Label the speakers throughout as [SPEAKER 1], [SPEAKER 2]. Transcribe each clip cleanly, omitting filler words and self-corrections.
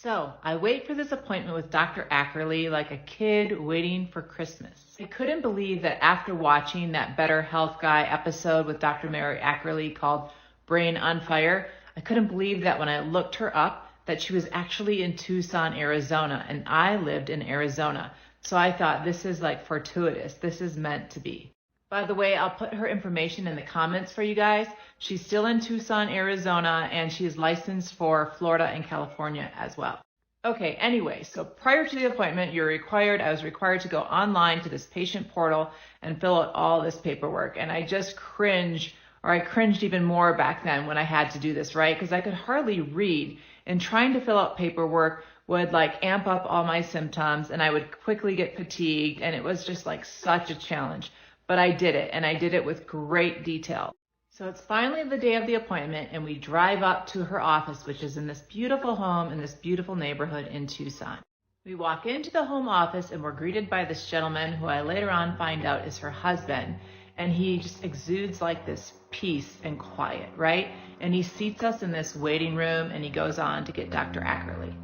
[SPEAKER 1] So I wait for this appointment with Dr. Ackerley like a kid waiting for Christmas. I couldn't believe that after watching that Better Health Guy episode with Dr. Mary Ackerley called Brain on Fire, I couldn't believe that when I looked her up that she was actually in Tucson, Arizona, and I lived in Arizona. So I thought, this is like fortuitous. This is meant to be. By the way, I'll put her information in the comments for you guys. She's still in Tucson, Arizona, and she's licensed for Florida and California as well. Okay, anyway, so prior to the appointment, I was required to go online to this patient portal and fill out all this paperwork. And I just cringed even more back then when I had to do this, right? Because I could hardly read, and trying to fill out paperwork would like amp up all my symptoms, and I would quickly get fatigued, and it was just like such a challenge. But I did it, and I did it with great detail. So it's finally the day of the appointment, and we drive up to her office, which is in this beautiful home in this beautiful neighborhood in Tucson. We walk into the home office, and we're greeted by this gentleman who I later on find out is her husband. And he just exudes like this peace and quiet, right? And he seats us in this waiting room, and he goes on to get Dr. Ackerley.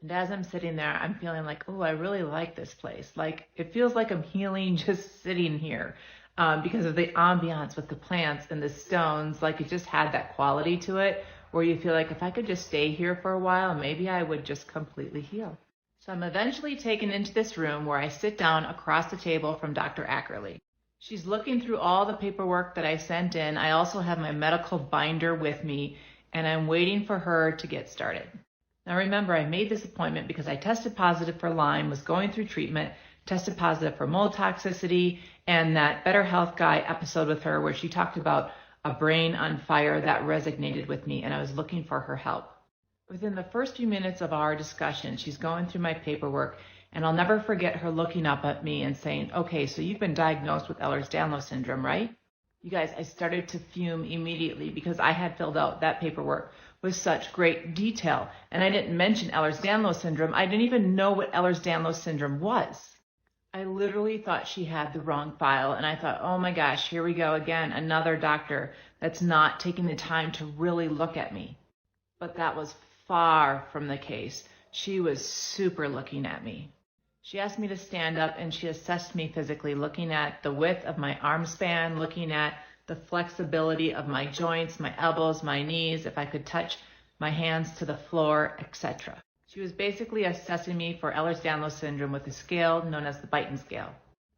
[SPEAKER 1] And as I'm sitting there, I'm feeling like, oh, I really like this place. Like, it feels like I'm healing just sitting here because of the ambiance with the plants and the stones. Like, it just had that quality to it where you feel like if I could just stay here for a while, maybe I would just completely heal. So I'm eventually taken into this room where I sit down across the table from Dr. Ackerley. She's looking through all the paperwork that I sent in. I also have my medical binder with me, and I'm waiting for her to get started. Now remember, I made this appointment because I tested positive for Lyme, was going through treatment, tested positive for mold toxicity, and that Better Health Guy episode with her where she talked about a brain on fire that resonated with me, and I was looking for her help. Within the first few minutes of our discussion, she's going through my paperwork, and I'll never forget her looking up at me and saying, okay, so you've been diagnosed with Ehlers-Danlos syndrome, right? You guys, I started to fume immediately because I had filled out that paperwork with such great detail. And I didn't mention Ehlers-Danlos syndrome. I didn't even know what Ehlers-Danlos syndrome was. I literally thought she had the wrong file. And I thought, oh my gosh, here we go again. Another doctor that's not taking the time to really look at me. But that was far from the case. She was super looking at me. She asked me to stand up, and she assessed me physically, looking at the width of my arm span, looking at the flexibility of my joints, my elbows, my knees, if I could touch my hands to the floor, etc. She was basically assessing me for Ehlers-Danlos syndrome with a scale known as the Beighton scale.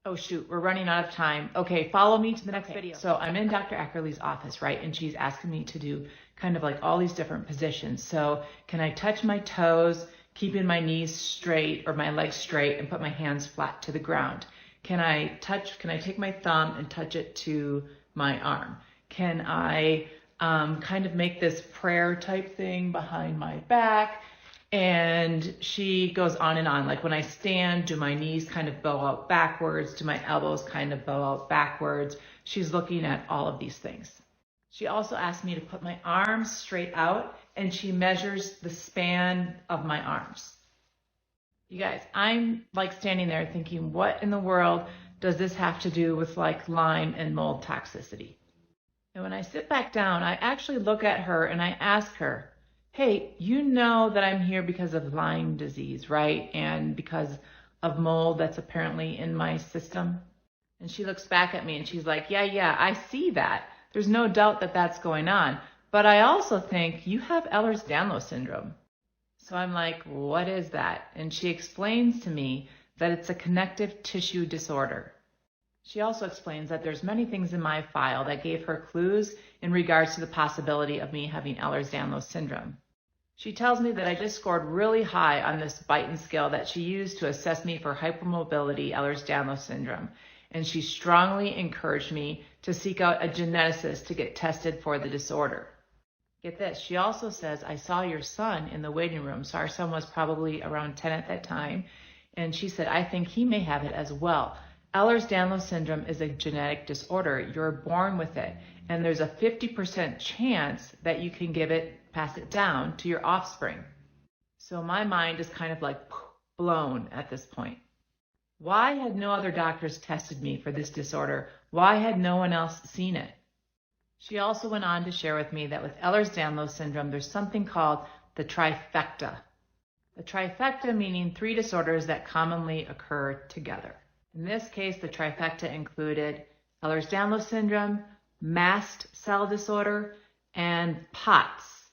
[SPEAKER 1] Oh shoot, we're running out of time. Okay, follow me to the next video. So I'm in Dr. Ackerley's office, right? And she's asking me to do kind of like all these different positions. So can I touch my toes, keeping my knees straight or my legs straight, and put my hands flat to the ground? Can I take my thumb and touch it to my arm? Can I kind of make this prayer type thing behind my back? And she goes on and on. Like when I stand, do my knees kind of bow out backwards? Do my elbows kind of bow out backwards? She's looking at all of these things. She also asked me to put my arms straight out, and she measures the span of my arms. You guys, I'm like standing there thinking, what in the world does this have to do with like Lyme and mold toxicity? And when I sit back down, I actually look at her and I ask her, hey, you know that I'm here because of Lyme disease, right? And because of mold that's apparently in my system. And she looks back at me and she's like, yeah, I see that. There's no doubt that that's going on. But I also think you have Ehlers-Danlos syndrome. So I'm like, what is that? And she explains to me that it's a connective tissue disorder. She also explains that there's many things in my file that gave her clues in regards to the possibility of me having Ehlers-Danlos syndrome. She tells me that I just scored really high on this Beighton scale that she used to assess me for hypermobility Ehlers-Danlos syndrome. And she strongly encouraged me to seek out a geneticist to get tested for the disorder. Get this, she also says, I saw your son in the waiting room. So our son was probably around 10 at that time. And she said, I think he may have it as well. Ehlers-Danlos syndrome is a genetic disorder. You're born with it. And there's a 50% chance that you can pass it down to your offspring. So my mind is kind of like blown at this point. Why had no other doctors tested me for this disorder? Why had no one else seen it? She also went on to share with me that with Ehlers-Danlos syndrome, there's something called the trifecta. The trifecta meaning 3 disorders that commonly occur together. In this case, the trifecta included Ehlers-Danlos syndrome, mast cell disorder, and POTS.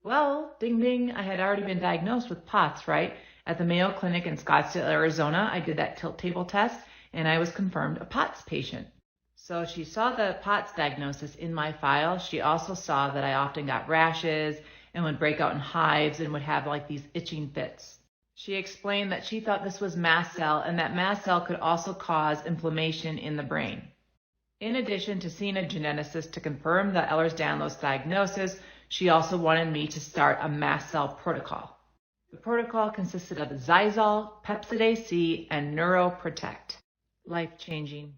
[SPEAKER 1] Well, ding ding, I had already been diagnosed with POTS, right? At the Mayo Clinic in Scottsdale, Arizona, I did that tilt table test, and I was confirmed a POTS patient. So she saw the POTS diagnosis in my file. She also saw that I often got rashes and would break out in hives and would have like these itching fits. She explained that she thought this was mast cell and that mast cell could also cause inflammation in the brain. In addition to seeing a geneticist to confirm the Ehlers-Danlos diagnosis, she also wanted me to start a mast cell protocol. The protocol consisted of Zysol, Pepsidase C, and Neuroprotect. Life-changing.